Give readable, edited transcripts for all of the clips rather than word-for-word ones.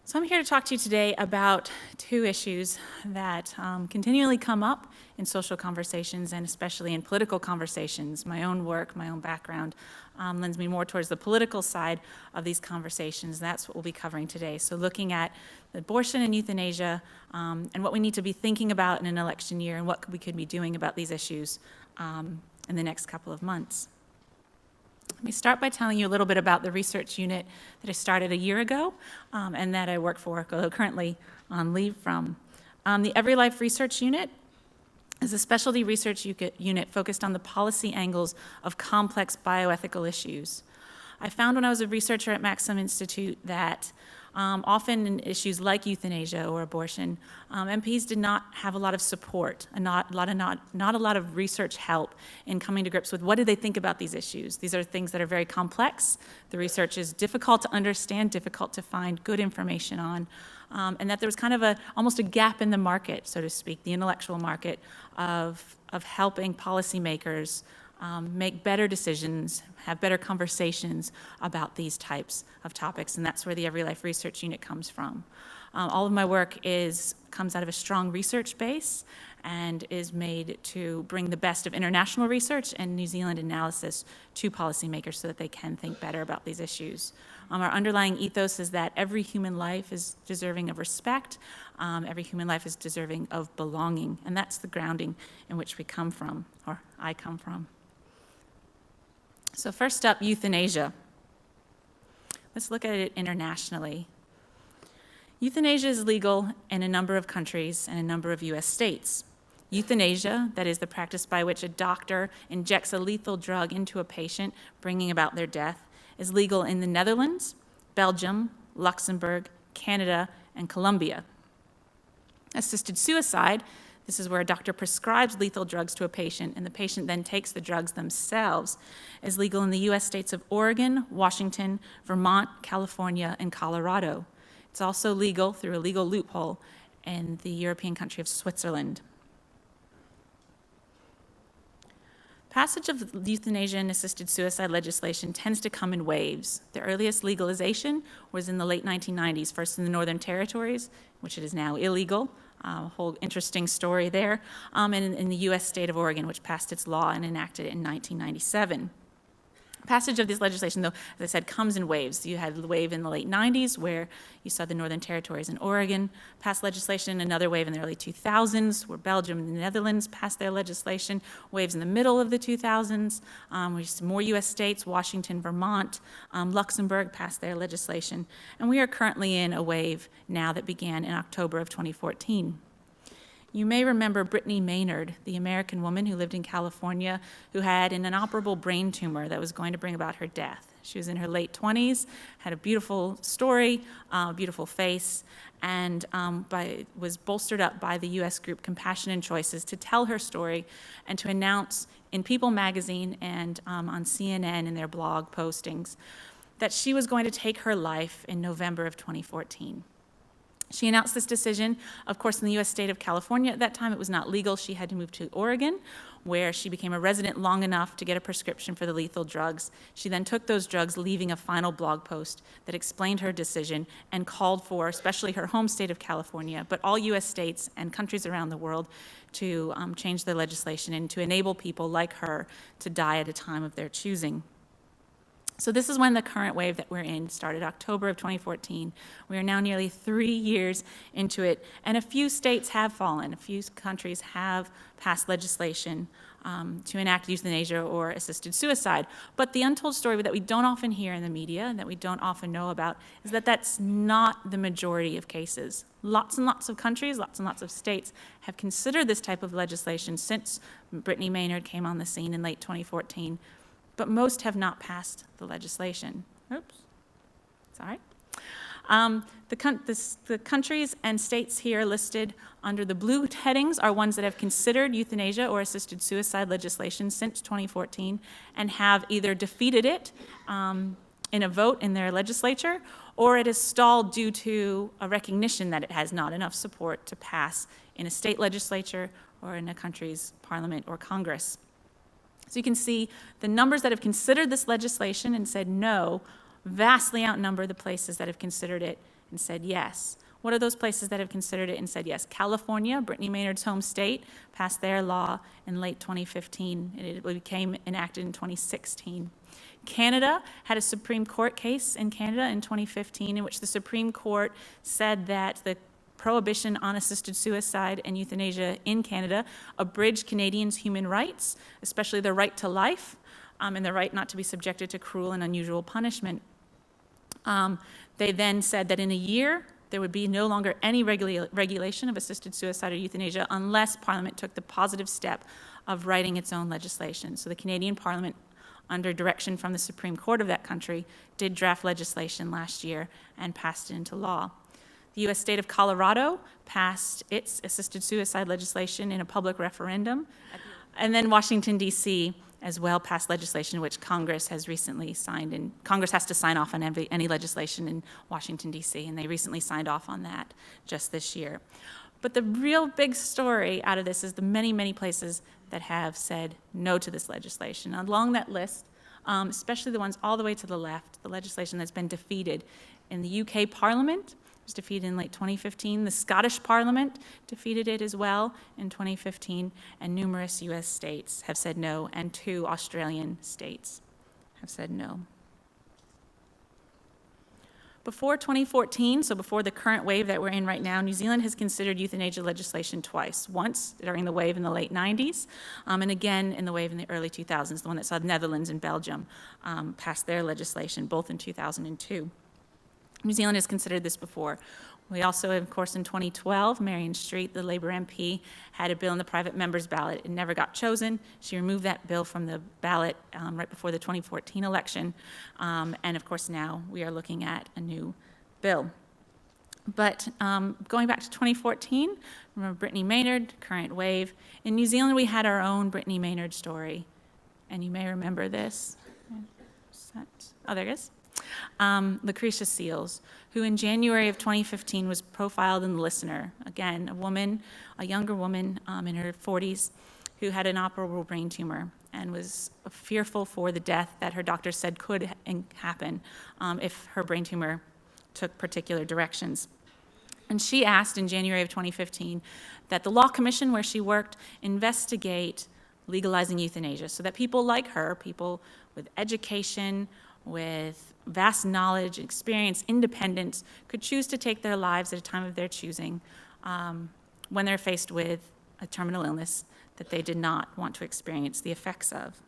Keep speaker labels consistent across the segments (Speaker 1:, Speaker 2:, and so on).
Speaker 1: So I'm here to talk to you today about two issues that continually come up in social conversations and especially in political conversations. My own work, my own background lends me more towards the political side of these conversations. That's what we'll be covering today. So looking at abortion and euthanasia and what we need to be thinking about in an election year and what we could be doing about these issues in the next couple of months. Let me start by telling you a little bit about the research unit that I started a year ago and that I work for, although currently on leave from. The Every Life Research Unit is a specialty research unit focused on the policy angles of complex bioethical issues. I found when I was a researcher at Maxim Institute that often in issues like euthanasia or abortion, MPs did not have a lot of support and not a lot of research help in coming to grips with what do they think about these issues. These are things that are very complex. The research is difficult to understand, difficult to find good information on, and that there was kind of almost a gap in the market, so to speak, the intellectual market of helping policymakers make better decisions, have better conversations about these types of topics, and that's where the Every Life Research Unit comes from. All of my work comes out of a strong research base and is made to bring the best of international research and New Zealand analysis to policymakers so that they can think better about these issues. Our underlying ethos is that every human life is deserving of respect, every human life is deserving of belonging, and that's the grounding in which we come from, or I come from. So first up, euthanasia. Let's look at it internationally. Euthanasia is legal in a number of countries and a number of US states. Euthanasia, that is the practice by which a doctor injects a lethal drug into a patient, bringing about their death, is legal in the Netherlands, Belgium, Luxembourg, Canada, and Colombia. Assisted suicide, this is where a doctor prescribes lethal drugs to a patient and the patient then takes the drugs themselves, is legal in the US states of Oregon, Washington, Vermont, California, and Colorado. It's also legal through a legal loophole in the European country of Switzerland. Passage of euthanasia and assisted suicide legislation tends to come in waves. The earliest legalization was in the late 1990s, first in the Northern Territories, which it is now illegal. A whole interesting story there, and in the U.S. state of Oregon, which passed its law and enacted it in 1997. Passage of this legislation, though, as I said, comes in waves. You had the wave in the late 90s where you saw the Northern Territories and Oregon pass legislation, another wave in the early 2000s where Belgium and the Netherlands passed their legislation, waves in the middle of the 2000s, where more US states, Washington, Vermont, Luxembourg passed their legislation. And we are currently in a wave now that began in October of 2014. You may remember Brittany Maynard, the American woman who lived in California, who had an inoperable brain tumor that was going to bring about her death. She was in her late 20s, had a beautiful story, beautiful face, and was bolstered up by the U.S. group Compassion and Choices to tell her story and to announce in People magazine and on CNN in their blog postings that she was going to take her life in November of 2014. She announced this decision, of course, in the U.S. state of California. At that time, it was not legal. She had to move to Oregon, where she became a resident long enough to get a prescription for the lethal drugs. She then took those drugs, leaving a final blog post that explained her decision and called for, especially her home state of California, but all U.S. states and countries around the world to change their legislation and to enable people like her to die at a time of their choosing. So this is when the current wave that we're in started, October of 2014. We are now nearly 3 years into it, and a few states have fallen. A few countries have passed legislation to enact euthanasia or assisted suicide. But the untold story that we don't often hear in the media and that we don't often know about is that that's not the majority of cases. Lots and lots of countries, lots and lots of states have considered this type of legislation since Brittany Maynard came on the scene in late 2014. But most have not passed the legislation. Oops, sorry. The countries and states here listed under the blue headings are ones that have considered euthanasia or assisted suicide legislation since 2014 and have either defeated it in a vote in their legislature, or it is stalled due to a recognition that it has not enough support to pass in a state legislature or in a country's parliament or Congress. So you can see the numbers that have considered this legislation and said no vastly outnumber the places that have considered it and said yes. What are those places that have considered it and said yes? California, Brittany Maynard's home state, passed their law in late 2015. It became enacted in 2016. Canada had a Supreme Court case in Canada in 2015 in which the Supreme Court said that the prohibition on assisted suicide and euthanasia in Canada abridged Canadians' human rights, especially the right to life and the right not to be subjected to cruel and unusual punishment. They then said that in a year, there would be no longer any regulation of assisted suicide or euthanasia unless Parliament took the positive step of writing its own legislation. So the Canadian Parliament, under direction from the Supreme Court of that country, did draft legislation last year and passed it into law. The U.S. state of Colorado passed its assisted suicide legislation in a public referendum. And then Washington, D.C., as well passed legislation which Congress has recently signed, and Congress has to sign off on any legislation in Washington, D.C., and they recently signed off on that just this year. But the real big story out of this is the many, many places that have said no to this legislation. Along that list, especially the ones all the way to the left, the legislation that's been defeated in the UK Parliament, was defeated in late 2015. The Scottish Parliament defeated it as well in 2015, and numerous US states have said no, and 2 Australian states have said no. Before 2014, so before the current wave that we're in right now, New Zealand has considered euthanasia legislation twice. Once during the wave in the late 90s, and again in the wave in the early 2000s, the one that saw the Netherlands and Belgium pass their legislation, both in 2002. New Zealand has considered this before. We also, of course, in 2012, Marion Street, the Labour MP, had a bill in the private members ballot. It never got chosen. She removed that bill from the ballot right before the 2014 election. And of course, now we are looking at a new bill. But going back to 2014, remember Brittany Maynard, current wave. In New Zealand, we had our own Brittany Maynard story. And you may remember this. Oh, there it is. Lucretia Seals, who in January of 2015 was profiled in The Listener. Again, a woman, a younger woman in her 40s who had an inoperable brain tumor and was fearful for the death that her doctor said could happen if her brain tumor took particular directions. And she asked in January of 2015 that the Law Commission, where she worked, investigate legalizing euthanasia so that people like her, people with education, with vast knowledge, experience, independence, could choose to take their lives at a time of their choosing when they're faced with a terminal illness that they did not want to experience the effects of.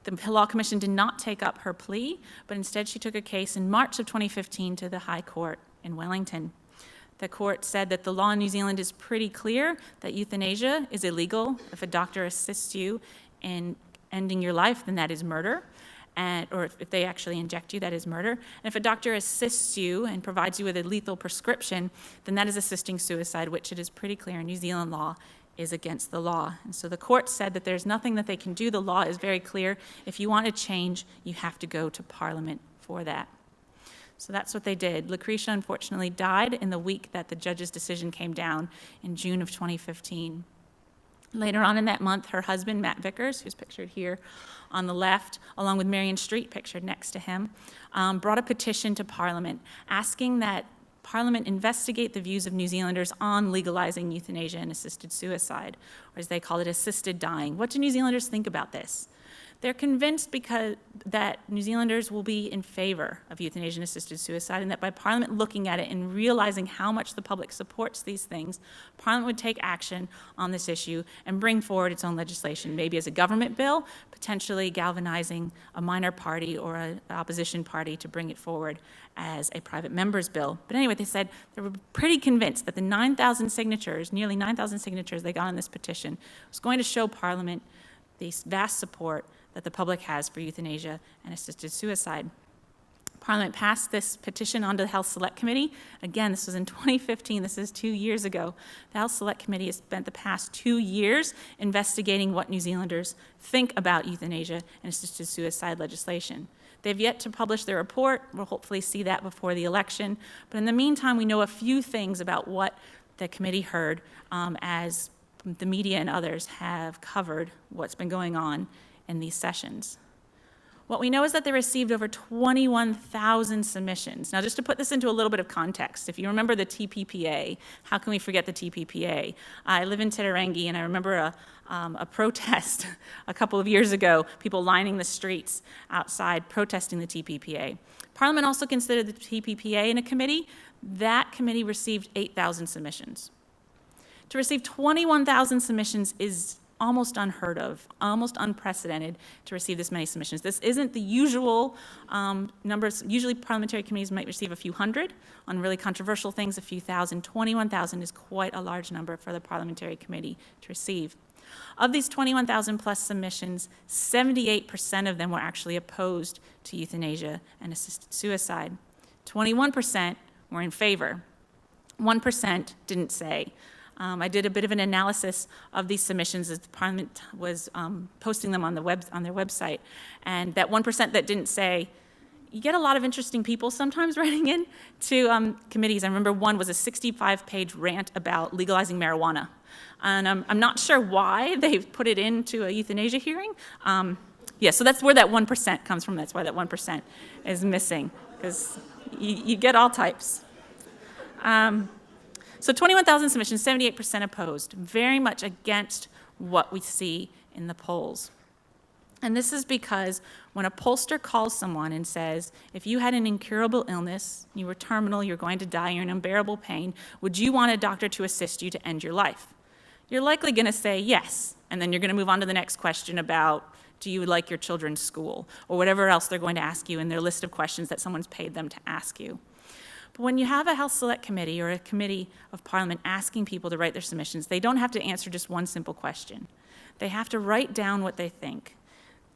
Speaker 1: The Law Commission did not take up her plea, but instead she took a case in March of 2015 to the High Court in Wellington. The court said that the law in New Zealand is pretty clear that euthanasia is illegal. If a doctor assists you in ending your life, then that is murder. Or if they actually inject you, that is murder. And if a doctor assists you and provides you with a lethal prescription, then that is assisting suicide, which it is pretty clear in New Zealand law is against the law. And so the court said that there's nothing that they can do. The law is very clear. If you want to change, you have to go to Parliament for that. So that's what they did. Lucretia, unfortunately, died in the week that the judge's decision came down in June of 2015. Later on in that month, her husband, Matt Vickers, who's pictured here on the left, along with Marion Street, pictured next to him, brought a petition to Parliament asking that Parliament investigate the views of New Zealanders on legalizing euthanasia and assisted suicide, or as they call it, assisted dying. What do New Zealanders think about this? They're convinced that New Zealanders will be in favor of euthanasia and assisted suicide, and that by Parliament looking at it and realizing how much the public supports these things, Parliament would take action on this issue and bring forward its own legislation, maybe as a government bill, potentially galvanizing a minor party or an opposition party to bring it forward as a private member's bill. But anyway, they said they were pretty convinced that the 9,000 signatures, nearly 9,000 signatures they got on this petition, was going to show Parliament the vast support that the public has for euthanasia and assisted suicide. Parliament passed this petition onto the Health Select Committee. Again, this was in 2015, this is 2 years ago. The Health Select Committee has spent the past 2 years investigating what New Zealanders think about euthanasia and assisted suicide legislation. They've yet to publish their report. We'll hopefully see that before the election. But in the meantime, we know a few things about what the committee heard as the media and others have covered what's been going on in these sessions. What we know is that they received over 21,000 submissions. Now, just to put this into a little bit of context, if you remember the TPPA, how can we forget the TPPA? I live in Titirangi, and I remember a protest a couple of years ago, people lining the streets outside protesting the TPPA. Parliament also considered the TPPA in a committee. That committee received 8,000 submissions. To receive 21,000 submissions is almost unheard of, almost unprecedented to receive this many submissions. This isn't the usual numbers. Usually parliamentary committees might receive a few hundred on really controversial things, a few thousand. 21,000 is quite a large number for the parliamentary committee to receive. Of these 21,000 plus submissions, 78% of them were actually opposed to euthanasia and assisted suicide. 21% were in favor. 1% didn't say. I did a bit of an analysis of these submissions as the Parliament was posting them on their website, and that 1% that didn't say, you get a lot of interesting people sometimes writing in to committees. I remember one was a 65-page rant about legalizing marijuana, and I'm not sure why they put it into a euthanasia hearing. Yeah, so that's where that 1% comes from. That's why that 1% is missing, because you get all types. So 21,000 submissions, 78% opposed, very much against what we see in the polls. And this is because when a pollster calls someone and says, if you had an incurable illness, you were terminal, you're going to die, you're in unbearable pain, would you want a doctor to assist you to end your life? You're likely going to say yes, and then you're going to move on to the next question about, do you like your children's school, or whatever else they're going to ask you in their list of questions that someone's paid them to ask you. But when you have a Health Select Committee or a committee of Parliament asking people to write their submissions, they don't have to answer just one simple question. They have to write down what they think,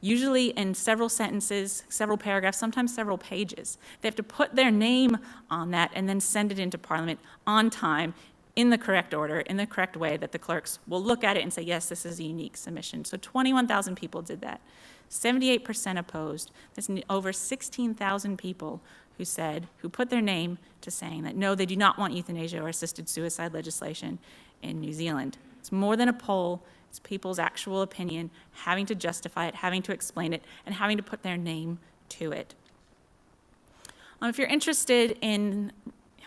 Speaker 1: usually in several sentences, several paragraphs, sometimes several pages. They have to put their name on that and then send it into Parliament on time, in the correct order, in the correct way that the clerks will look at it and say, yes, this is a unique submission. So 21,000 people did that. 78% opposed. There's over 16,000 people who put their name to saying that no, they do not want euthanasia or assisted suicide legislation in New Zealand. It's more than a poll. It's people's actual opinion, having to justify it, having to explain it, and having to put their name to it. If you're interested in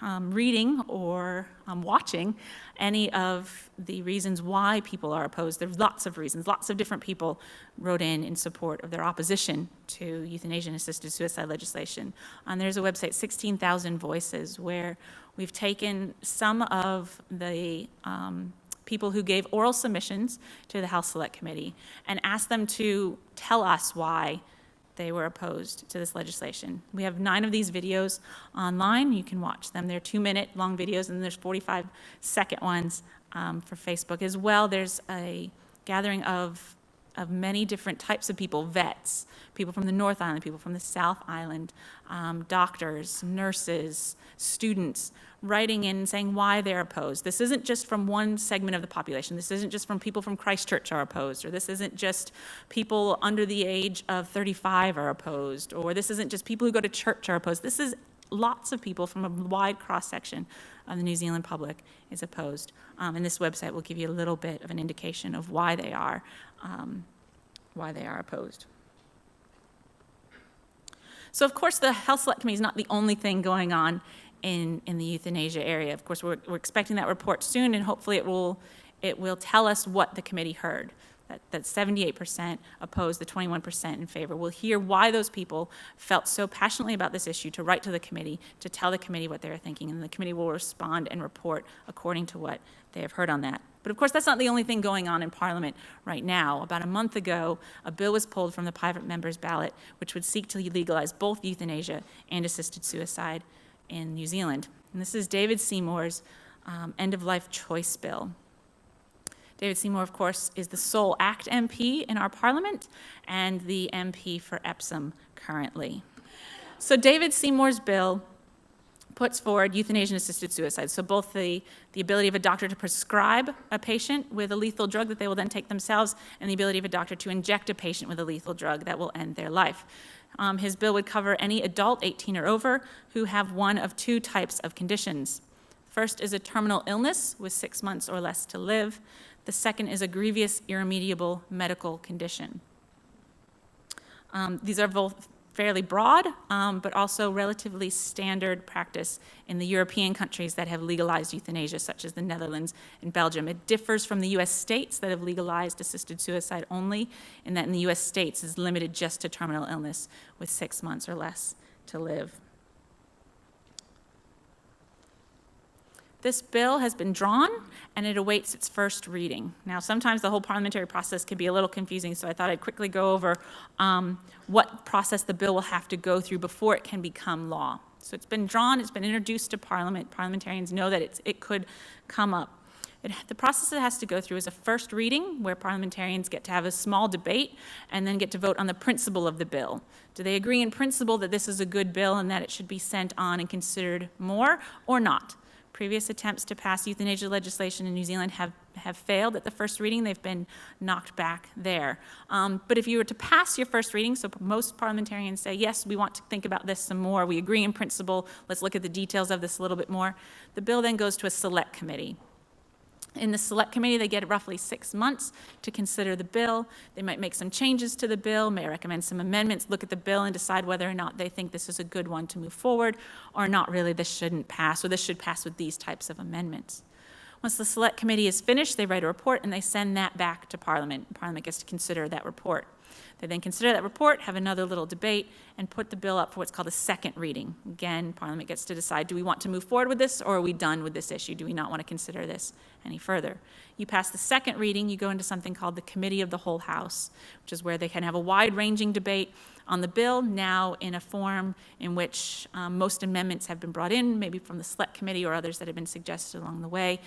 Speaker 1: reading or watching any of the reasons why people are opposed, there's lots of reasons. Lots of different people wrote in support of their opposition to euthanasia and assisted suicide legislation. And there's a website, 16,000 Voices, where we've taken some of the people who gave oral submissions to the Health Select Committee and asked them to tell us why they were opposed to this legislation. We have 9 of these videos online. You can watch them. They're 2-minute long videos, and there's 45-second ones for Facebook as well. There's a gathering of many different types of people, vets, people from the North Island, people from the South Island, doctors, nurses, students, writing in and saying why they're opposed. This isn't just from one segment of the population. This isn't just from people from Christchurch are opposed, or this isn't just people under the age of 35 are opposed, or this isn't just people who go to church are opposed. This is lots of people from a wide cross-section of the New Zealand public is opposed. And this website will give you a little bit of an indication of why they are opposed. So of course the Health Select Committee is not the only thing going on in the euthanasia area. Of course, we're expecting that report soon, and hopefully it will tell us what the committee heard. That 78% opposed, the 21% in favor. We'll hear why those people felt so passionately about this issue to write to the committee, to tell the committee what they were thinking, and the committee will respond and report according to what they have heard on that. But of course, that's not the only thing going on in Parliament right now. About a month ago, a bill was pulled from the private members' ballot, which would seek to legalize both euthanasia and assisted suicide in New Zealand. And this is David Seymour's end-of-life choice bill. David Seymour, of course, is the sole ACT MP in our Parliament and the MP for Epsom currently. So David Seymour's bill puts forward euthanasia and assisted suicide. So both the ability of a doctor to prescribe a patient with a lethal drug that they will then take themselves, and the ability of a doctor to inject a patient with a lethal drug that will end their life. His bill would cover any adult 18 or over who have one of 2 types of conditions. First is a terminal illness with 6 months or less to live. The second is a grievous, irremediable medical condition. These are both fairly broad, but also relatively standard practice in the European countries that have legalized euthanasia, such as the Netherlands and Belgium. It differs from the US states that have legalized assisted suicide only, in that in the US states is limited just to terminal illness with 6 months or less to live. This bill has been drawn, and it awaits its first reading. Now, sometimes the whole parliamentary process can be a little confusing, so I thought I'd quickly go over what process the bill will have to go through before it can become law. So it's been drawn, it's been introduced to Parliament. Parliamentarians know that it could come up. The process it has to go through is a first reading, where parliamentarians get to have a small debate and then get to vote on the principle of the bill. Do they agree in principle that this is a good bill and that it should be sent on and considered more, or not? Previous attempts to pass euthanasia legislation in New Zealand have failed at the first reading. They've been knocked back there. But if you were to pass your first reading, so most parliamentarians say, yes, we want to think about this some more, we agree in principle, let's look at the details of this a little bit more, the bill then goes to a select committee. In the select committee, they get roughly 6 months to consider the bill. They might make some changes to the bill, may recommend some amendments, look at the bill and decide whether or not they think this is a good one to move forward, or not really, this shouldn't pass, or this should pass with these types of amendments. Once the select committee is finished, they write a report and they send that back to Parliament. Parliament gets to consider that report. They then consider that report, have another little debate, and put the bill up for what's called a second reading. Again, Parliament gets to decide, do we want to move forward with this, or are we done with this issue? Do we not want to consider this any further? You pass the second reading, you go into something called the Committee of the Whole House, which is where they can have a wide-ranging debate on the bill, now in a form in which most amendments have been brought in, maybe from the Select Committee or others that have been suggested along the way.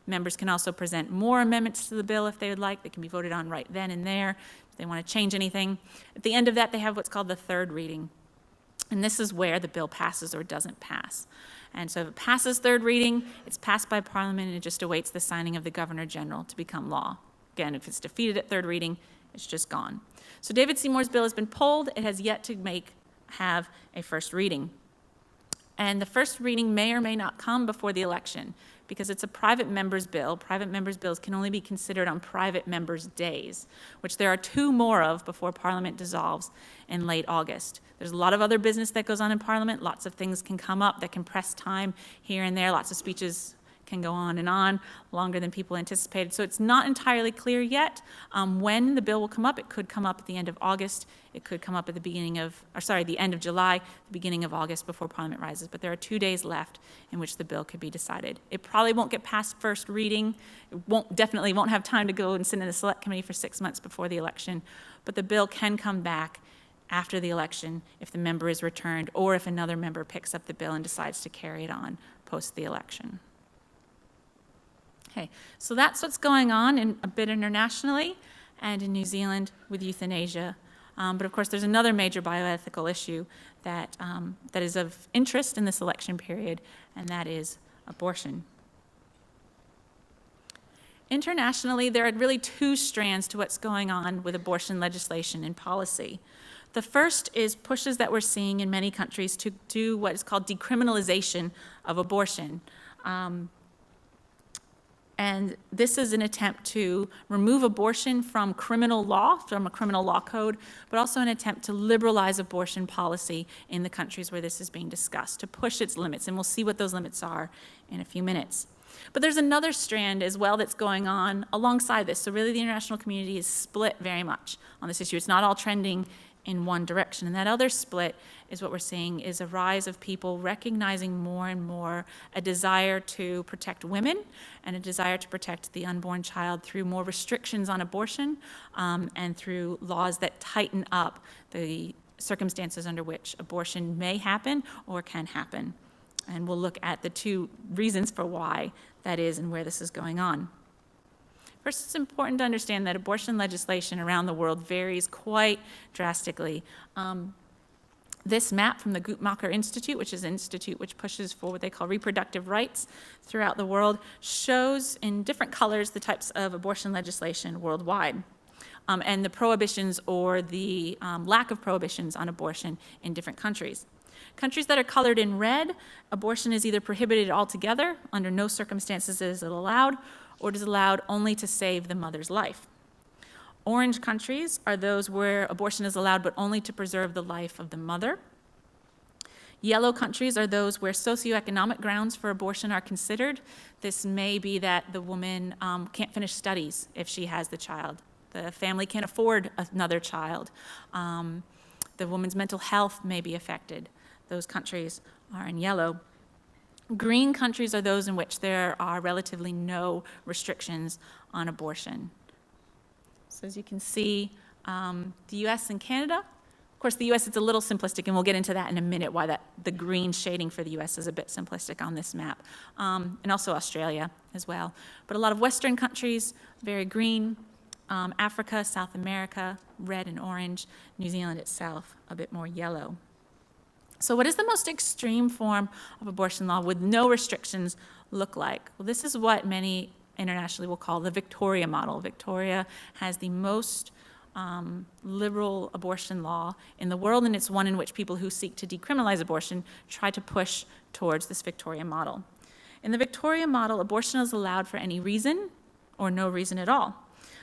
Speaker 1: Members can also present more amendments to the bill if they would like. They can be voted on right then and there if they want to change anything. At the end of that, they have what's called the third reading. And this is where the bill passes or doesn't pass. And so if it passes third reading, it's passed by Parliament, and it just awaits the signing of the Governor General to become law. Again, if it's defeated at third reading, it's just gone. So David Seymour's bill has been pulled. It has yet to have a first reading. And the first reading may or may not come before the election, because it's a private member's bill. Private members' bills can only be considered on private members' days, which there are 2 more of before Parliament dissolves in late August. There's a lot of other business that goes on in Parliament. Lots of things can come up that can press time here and there. Lots of speeches can go on and on, longer than people anticipated. So it's not entirely clear yet when the bill will come up. It could come up at the end of August. It could come up at the end of July, the beginning of August, before Parliament rises. But there are 2 days left in which the bill could be decided. It probably won't get past first reading. It definitely won't have time to go and sit in the Select Committee for 6 months before the election. But the bill can come back after the election if the member is returned, or if another member picks up the bill and decides to carry it on post the election. Okay, so that's what's going on a bit internationally and in New Zealand with euthanasia. But of course, there's another major bioethical issue that is of interest in this election period, and that is abortion. Internationally, there are really 2 strands to what's going on with abortion legislation and policy. The first is pushes that we're seeing in many countries to do what is called decriminalization of abortion. And this is an attempt to remove abortion from criminal law, from a criminal law code, but also an attempt to liberalize abortion policy in the countries where this is being discussed, to push its limits. And we'll see what those limits are in a few minutes. But there's another strand as well that's going on alongside this. So really the international community is split very much on this issue. It's not all trending in one direction. And that other split is what we're seeing is a rise of people recognizing more and more a desire to protect women and a desire to protect the unborn child through more restrictions on abortion and through laws that tighten up the circumstances under which abortion may happen or can happen. And we'll look at the 2 reasons for why that is and where this is going on. First, it's important to understand that abortion legislation around the world varies quite drastically. This map from the Guttmacher Institute, which is an institute which pushes for what they call reproductive rights throughout the world, shows in different colors the types of abortion legislation worldwide, and the prohibitions or the lack of prohibitions on abortion in different countries. Countries that are colored in red, abortion is either prohibited altogether, under no circumstances is it allowed, or it is allowed only to save the mother's life. Orange countries are those where abortion is allowed but only to preserve the life of the mother. Yellow countries are those where socioeconomic grounds for abortion are considered. This may be that the woman can't finish studies if she has the child. The family can't afford another child. The woman's mental health may be affected. Those countries are in yellow. Green countries are those in which there are relatively no restrictions on abortion. So as you can see, the US and Canada. Of course, the US, it's a little simplistic, and we'll get into that in a minute, why the green shading for the US is a bit simplistic on this map, and also Australia as well. But a lot of Western countries, very green. Africa, South America, red and orange. New Zealand itself, a bit more yellow. So what does the most extreme form of abortion law with no restrictions look like? Well, this is what many internationally will call the Victoria model. Victoria has the most liberal abortion law in the world, and it's one in which people who seek to decriminalize abortion try to push towards this Victoria model. In the Victoria model, abortion is allowed for any reason or no reason at all.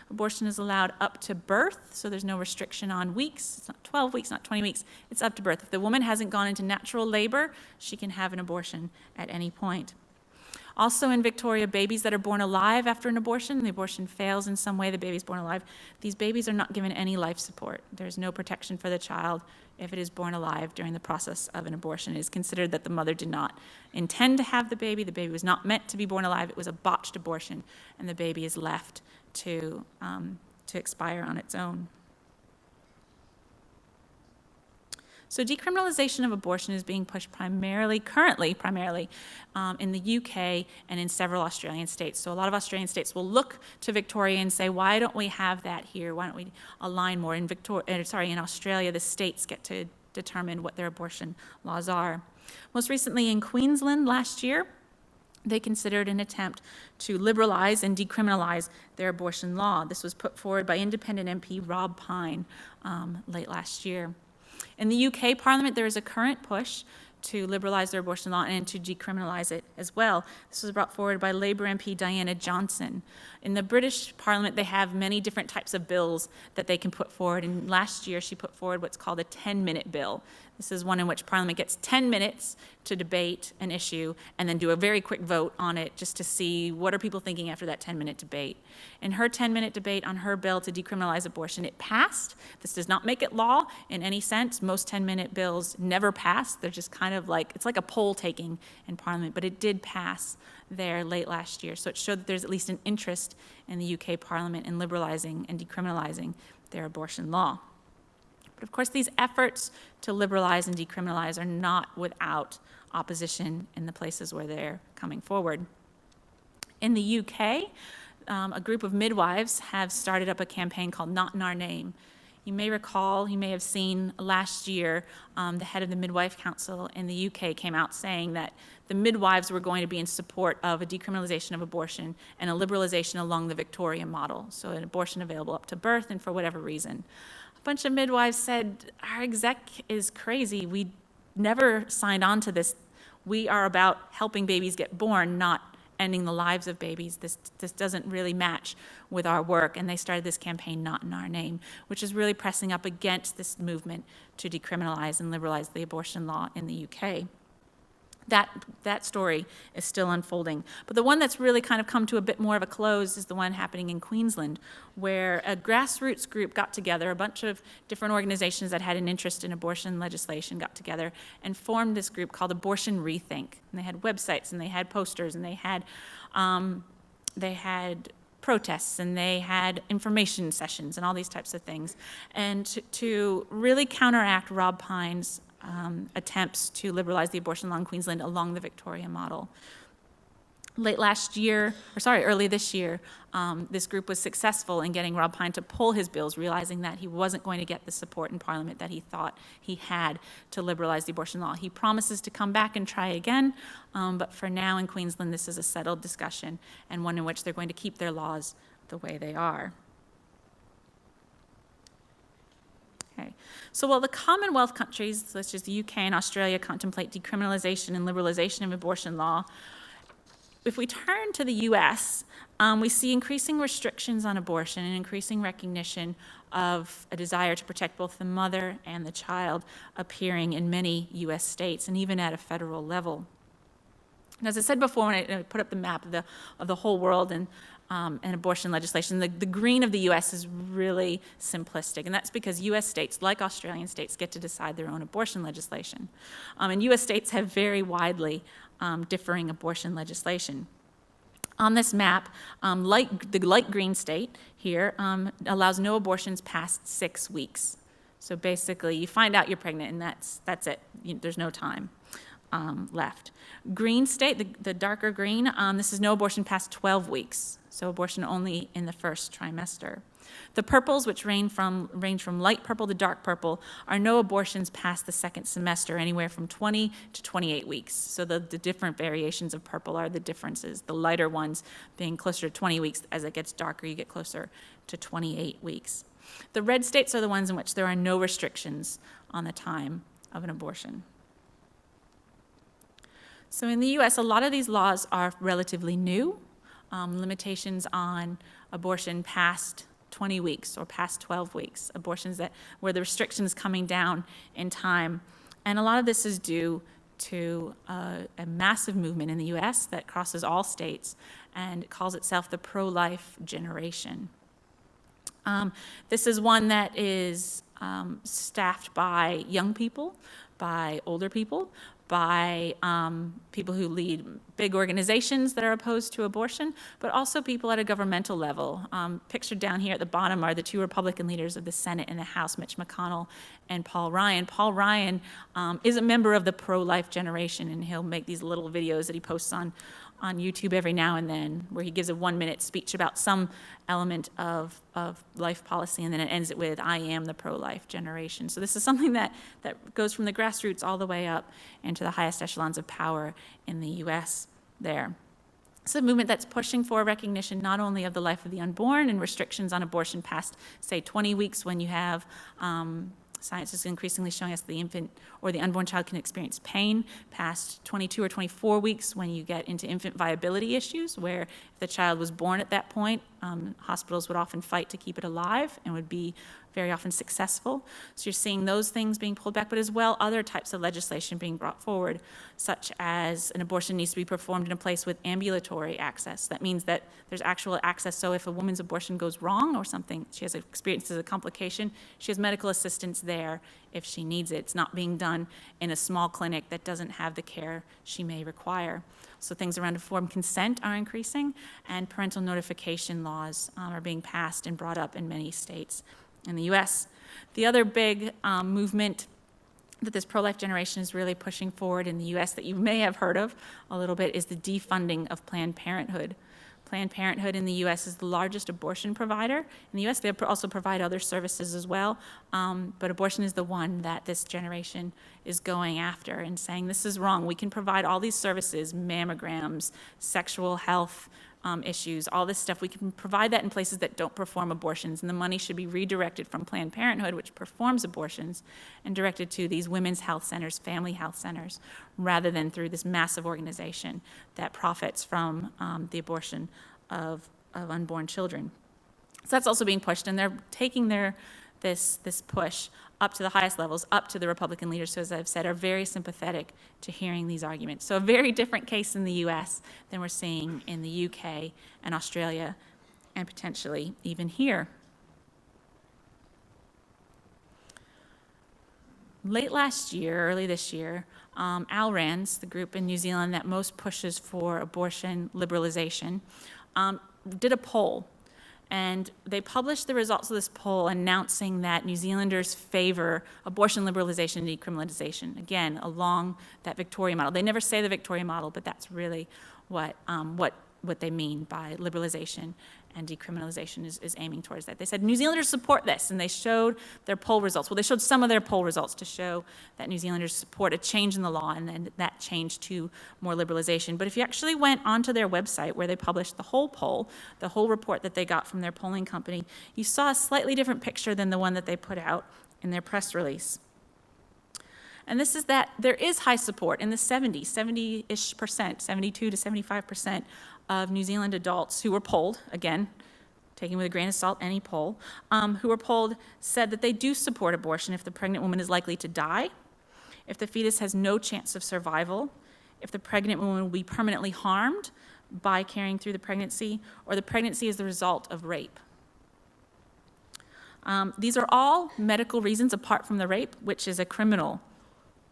Speaker 1: Abortion is allowed up to birth, so there's no restriction on weeks. It's not 12 weeks, not 20 weeks. It's up to birth. If the woman hasn't gone into natural labor, she can have an abortion at any point. Also in Victoria, babies that are born alive after an abortion, the abortion fails in some way, the baby's born alive, these babies are not given any life support. There's no protection for the child if it is born alive during the process of an abortion. It is considered that the mother did not intend to have the baby was not meant to be born alive, it was a botched abortion, and the baby is left to expire on its own. So decriminalization of abortion is being pushed currently primarily in the UK and in several Australian states. So a lot of Australian states will look to Victoria and say, why don't we have that here? Why don't we align more? In Australia, the states get to determine what their abortion laws are. Most recently in Queensland last year, they considered an attempt to liberalize and decriminalize their abortion law. This was put forward by independent MP Rob Pyne late last year. In the UK Parliament, there is a current push to liberalize their abortion law and to decriminalize it as well. This was brought forward by Labour MP Diana Johnson. In the British Parliament, they have many different types of bills that they can put forward, and last year she put forward what's called a 10-minute bill. This is one in which Parliament gets 10 minutes to debate an issue and then do a very quick vote on it just to see what are people thinking after that 10-minute debate. In her 10-minute debate on her bill to decriminalize abortion, it passed. This does not make it law in any sense. Most 10-minute bills never pass. They're just kind of like, it's like a poll taking in Parliament, but it did pass there late last year. So it showed that there's at least an interest in the UK Parliament in liberalizing and decriminalizing their abortion law. But of course, these efforts to liberalize and decriminalize are not without opposition in the places where they're coming forward. In the UK, a group of midwives have started up a campaign called Not in Our Name. You may recall, you may have seen last year, the head of the Midwife Council in the UK came out saying that the midwives were going to be in support of a decriminalization of abortion and a liberalization along the Victoria model, so an abortion available up to birth and for whatever reason. A bunch of midwives said, our exec is crazy. We never signed on to this. We are about helping babies get born, not ending the lives of babies. This doesn't really match with our work. And they started this campaign, Not in Our Name, which is really pressing up against this movement to decriminalize and liberalize the abortion law in the UK. That story is still unfolding. But the one that's really kind of come to a bit more of a close is the one happening in Queensland, where a grassroots group got together, a bunch of different organizations that had an interest in abortion legislation got together and formed this group called Abortion Rethink. And they had websites, and they had posters, and they had protests, and they had information sessions and all these types of things. And to really counteract Rob Pyne's attempts to liberalize the abortion law in Queensland along the Victoria model. Early this year, this group was successful in getting Rob Pyne to pull his bills, realizing that he wasn't going to get the support in Parliament that he thought he had to liberalize the abortion law. He promises to come back and try again, but for now in Queensland, this is a settled discussion and one in which they're going to keep their laws the way they are. Okay. So while the Commonwealth countries, such as the UK and Australia, contemplate decriminalization and liberalization of abortion law, If we turn to the US, we see increasing restrictions on abortion and increasing recognition of a desire to protect both the mother and the child appearing in many US states and even at a federal level. And as I said before, when I put up the map of the whole world and abortion legislation, the green of the US is really simplistic, and that's because US states, like Australian states, get to decide their own abortion legislation. And US states have very widely differing abortion legislation. On this map, the light green state here allows no abortions past 6 weeks. So basically, you find out you're pregnant, and that's it. There's no time left. Green state, the darker green, this is no abortion past 12 weeks. So abortion only in the first trimester. The purples, which range from light purple to dark purple, are no abortions past the second semester, anywhere from 20 to 28 weeks. So the different variations of purple are the differences, the lighter ones being closer to 20 weeks. As it gets darker, you get closer to 28 weeks. The red states are the ones in which there are no restrictions on the time of an abortion. So in the US, a lot of these laws are relatively new. Limitations on abortion past 20 weeks or past 12 weeks, abortions where the restrictions coming down in time. And a lot of this is due to a massive movement in the US that crosses all states and calls itself the pro-life generation. This is one that is staffed by young people, by older people, by people who lead big organizations that are opposed to abortion, but also people at a governmental level. Pictured down here at the bottom are the two Republican leaders of the Senate and the House, Mitch McConnell and Paul Ryan. Paul Ryan is a member of the pro-life generation, and he'll make these little videos that he posts on YouTube every now and then, where he gives a 1-minute speech about some element of life policy, and then it ends it with, "I am the pro-life generation." So this is something that goes from the grassroots all the way up into the highest echelons of power in the US there. It's a movement that's pushing for recognition not only of the life of the unborn and restrictions on abortion past, say, 20 weeks when you have science is increasingly showing us the infant or the unborn child can experience pain past 22 or 24 weeks when you get into infant viability issues, where if the child was born at that point, hospitals would often fight to keep it alive and would be very often successful. So you're seeing those things being pulled back, but as well other types of legislation being brought forward, such as an abortion needs to be performed in a place with ambulatory access. That means that there's actual access, so if a woman's abortion goes wrong or something, she has experiences a complication, she has medical assistance there if she needs it. It's not being done in a small clinic that doesn't have the care she may require. So things around informed consent are increasing, and parental notification laws are being passed and brought up in many states in the US. The other big movement that this pro-life generation is really pushing forward in the US that you may have heard of a little bit is the defunding of Planned Parenthood. Planned Parenthood in the US is the largest abortion provider. In the US, they also provide other services as well, but abortion is the one that this generation is going after and saying, this is wrong. We can provide all these services, mammograms, sexual health issues, all this stuff. We can provide that in places that don't perform abortions, and the money should be redirected from Planned Parenthood, which performs abortions, and directed to these women's health centers, family health centers, rather than through this massive organization that profits from the abortion of unborn children. So that's also being pushed, and they're taking this push up to the highest levels, up to the Republican leaders, who, as I've said, are very sympathetic to hearing these arguments. So a very different case in the US than we're seeing in the UK and Australia, and potentially even here. Late last year, early this year, ALRANS, the group in New Zealand that most pushes for abortion liberalization, did a poll. And they published the results of this poll announcing that New Zealanders favor abortion liberalization and decriminalization, again, along that Victoria model. They never say the Victoria model, but that's really what they mean by liberalization and decriminalization is aiming towards that. They said New Zealanders support this, and they showed their poll results. Well, they showed some of their poll results to show that New Zealanders support a change in the law and then that change to more liberalization. But if you actually went onto their website where they published the whole poll, the whole report that they got from their polling company, you saw a slightly different picture than the one that they put out in their press release. And this is that there is high support in the 70-ish percent, 72 to 75% of New Zealand adults who were polled, again, taking with a grain of salt any poll, who were polled said that they do support abortion if the pregnant woman is likely to die, if the fetus has no chance of survival, if the pregnant woman will be permanently harmed by carrying through the pregnancy, or the pregnancy is the result of rape. These are all medical reasons apart from the rape, which is a criminal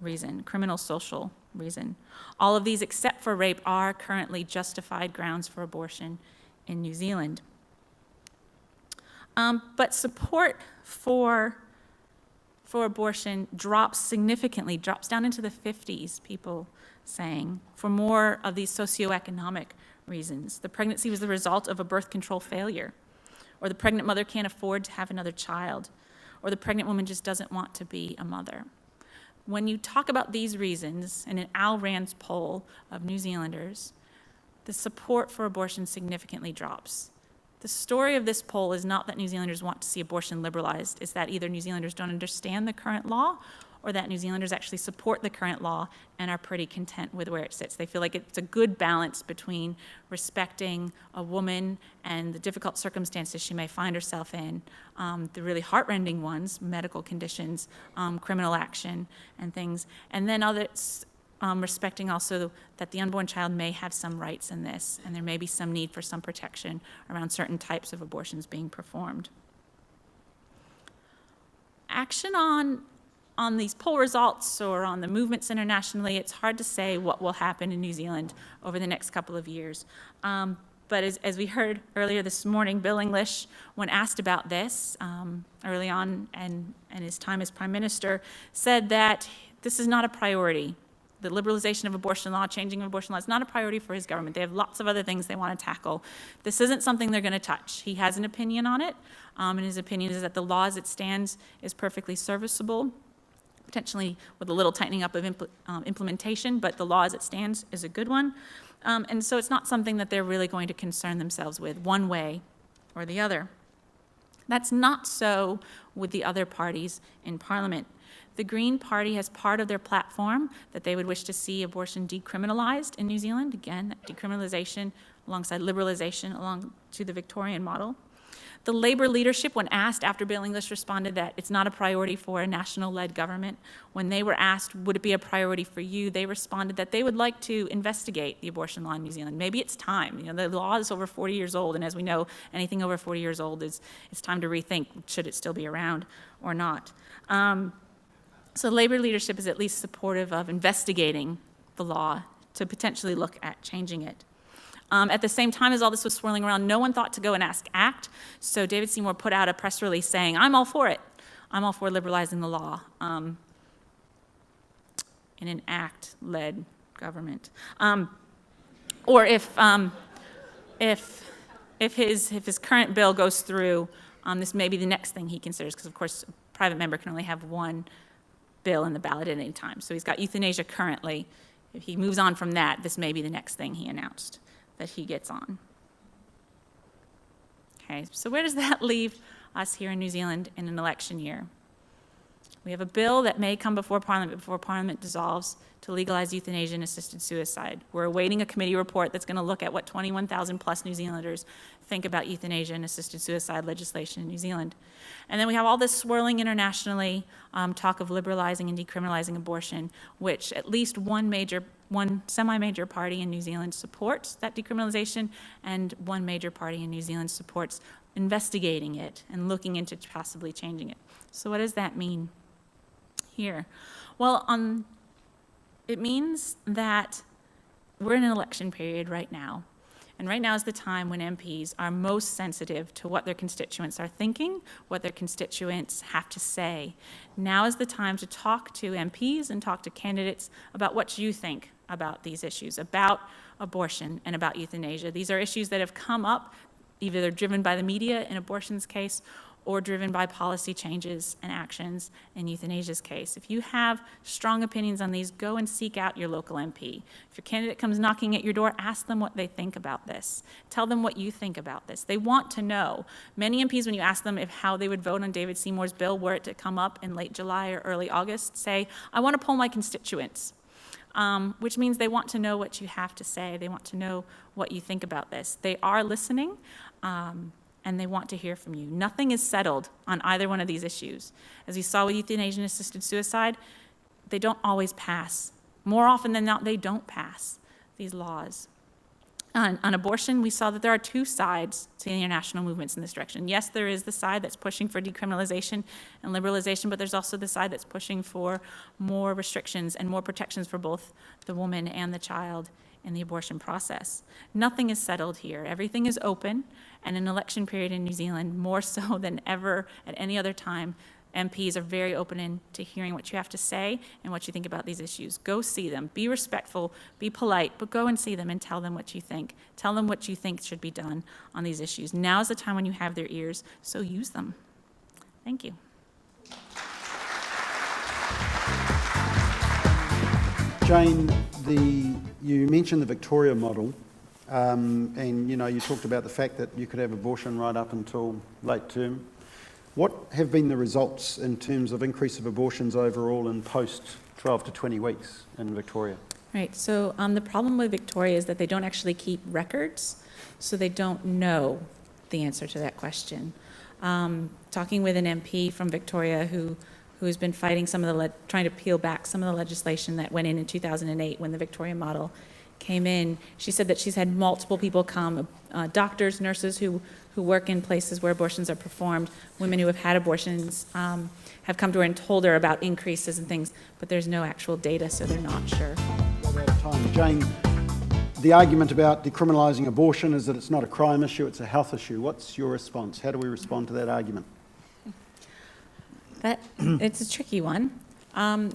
Speaker 1: reason, criminal social reason. All of these, except for rape, are currently justified grounds for abortion in New Zealand. But support for abortion drops significantly, drops down into the 50s, people saying, for more of these socioeconomic reasons. The pregnancy was the result of a birth control failure, or the pregnant mother can't afford to have another child, or the pregnant woman just doesn't want to be a mother. When you talk about these reasons, in an Al Rand's poll of New Zealanders, the support for abortion significantly drops. The story of this poll is not that New Zealanders want to see abortion liberalized, it's that either New Zealanders don't understand the current law, or that New Zealanders actually support the current law and are pretty content with where it sits. They feel like it's a good balance between respecting a woman and the difficult circumstances she may find herself in, the really heartrending ones, medical conditions, criminal action and things, and then others respecting also that the unborn child may have some rights in this, and there may be some need for some protection around certain types of abortions being performed. Action on these poll results or on the movements internationally, it's hard to say what will happen in New Zealand over the next couple of years. But as we heard earlier this morning, Bill English, when asked about this early on and his time as Prime Minister, said that this is not a priority. The liberalization of abortion law, changing of abortion law, is not a priority for his government. They have lots of other things they want to tackle. This isn't something they're going to touch. He has an opinion on it, and his opinion is that the law as it stands is perfectly serviceable, potentially with a little tightening up of implementation, but the law as it stands is a good one. And so it's not something that they're really going to concern themselves with one way or the other. That's not so with the other parties in Parliament. The Green Party has part of their platform that they would wish to see abortion decriminalized in New Zealand. Again, decriminalization alongside liberalization along to the Victorian model. The Labour leadership, when asked after Bill English responded that it's not a priority for a national-led government, when they were asked, would it be a priority for you, they responded that they would like to investigate the abortion law in New Zealand. Maybe it's time. You know, the law is over 40 years old, and as we know, anything over 40 years old it's time to rethink, should it still be around or not. So Labour leadership is at least supportive of investigating the law to potentially look at changing it. At the same time as all this was swirling around, no one thought to go and ask ACT, so David Seymour put out a press release saying, I'm all for it. I'm all for liberalizing the law in an ACT-led government. Or if his current bill goes through, this may be the next thing he considers, because of course a private member can only have one bill in the ballot at any time. So he's got euthanasia currently. If he moves on from that, this may be the next thing he announced that he gets on. Okay, so where does that leave us here in New Zealand in an election year? We have a bill that may come before Parliament dissolves to legalize euthanasia and assisted suicide. We're awaiting a committee report that's going to look at what 21,000 plus New Zealanders think about euthanasia and assisted suicide legislation in New Zealand. And then we have all this swirling internationally, talk of liberalizing and decriminalizing abortion, which at least one semi-major party in New Zealand supports that decriminalization, and one major party in New Zealand supports investigating it and looking into possibly changing it. So what does that mean here? Well, it means that we're in an election period right now. And right now is the time when MPs are most sensitive to what their constituents are thinking, what their constituents have to say. Now is the time to talk to MPs and talk to candidates about what you think about these issues, about abortion and about euthanasia. These are issues that have come up, either they're driven by the media in abortion's case, or driven by policy changes and actions in Euthanasia's case. If you have strong opinions on these, go and seek out your local MP. If your candidate comes knocking at your door, ask them what they think about this. Tell them what you think about this. They want to know. Many MPs, when you ask them how they would vote on David Seymour's bill, were it to come up in late July or early August, say, I want to poll my constituents. Which means they want to know what you have to say. They want to know what you think about this. They are listening, and they want to hear from you. Nothing is settled on either one of these issues. As we saw with euthanasia-assisted suicide, they don't always pass. More often than not, they don't pass these laws. On abortion, we saw that there are two sides to the international movements in this direction. Yes, there is the side that's pushing for decriminalization and liberalization, but there's also the side that's pushing for more restrictions and more protections for both the woman and the child in the abortion process. Nothing is settled here. Everything is open, and an election period in New Zealand, more so than ever at any other time, MPs are very open to hearing what you have to say and what you think about these issues. Go see them. Be respectful, be polite, but go and see them and tell them what you think. Tell them what you think should be done on these issues. Now's the time when you have their ears, so use them. Thank you.
Speaker 2: Jane, you mentioned the Victoria model, and you talked about the fact that you could have abortion right up until late term. What have been the results in terms of increase of abortions overall in post 12 to 20 weeks in Victoria?
Speaker 1: Right, so the problem with Victoria is that they don't actually keep records, so they don't know the answer to that question. Talking with an MP from Victoria who has been fighting trying to peel back some of the legislation that went in 2008 when the Victoria model came in, she said that she's had multiple people come, doctors, nurses who work in places where abortions are performed, women who have had abortions have come to her and told her about increases and things, but there's no actual data, so they're not sure.
Speaker 2: We're out of time. Jane, the argument about decriminalising abortion is that it's not a crime issue, it's a health issue. What's your response? How do we respond to that argument?
Speaker 1: It's a tricky one.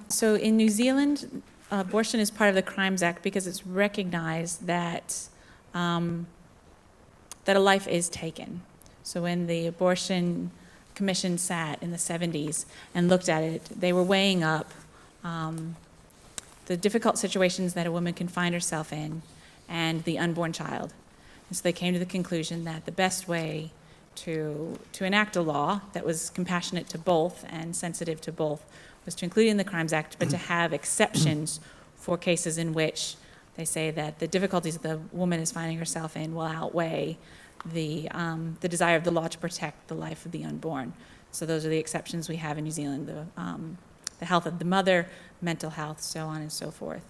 Speaker 1: So in New Zealand, abortion is part of the Crimes Act because it's recognized that that a life is taken. So when the Abortion Commission sat in the 70s and looked at it, they were weighing up the difficult situations that a woman can find herself in and the unborn child. And so they came to the conclusion that the best way to enact a law that was compassionate to both and sensitive to both was to include in the Crimes Act, but to have exceptions for cases in which they say that the difficulties that the woman is finding herself in will outweigh the desire of the law to protect the life of the unborn. So those are the exceptions we have in New Zealand, the health of the mother, mental health, so on and so forth.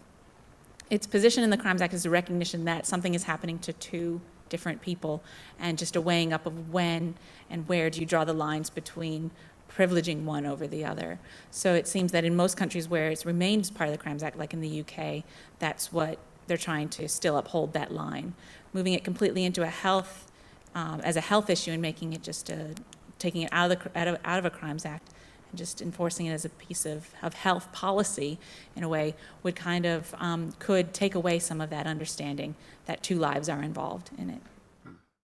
Speaker 1: Its position in the Crimes Act is a recognition that something is happening to two different people and just a weighing up of when and where do you draw the lines between privileging one over the other. So it seems that in most countries where it's remained part of the Crimes Act, like in the UK, that's what they're trying to still uphold that line. Moving it completely into a health, as a health issue and making it just taking it out of a Crimes Act and just enforcing it as a piece of health policy in a way would kind of, could take away some of that understanding that two lives are involved in it.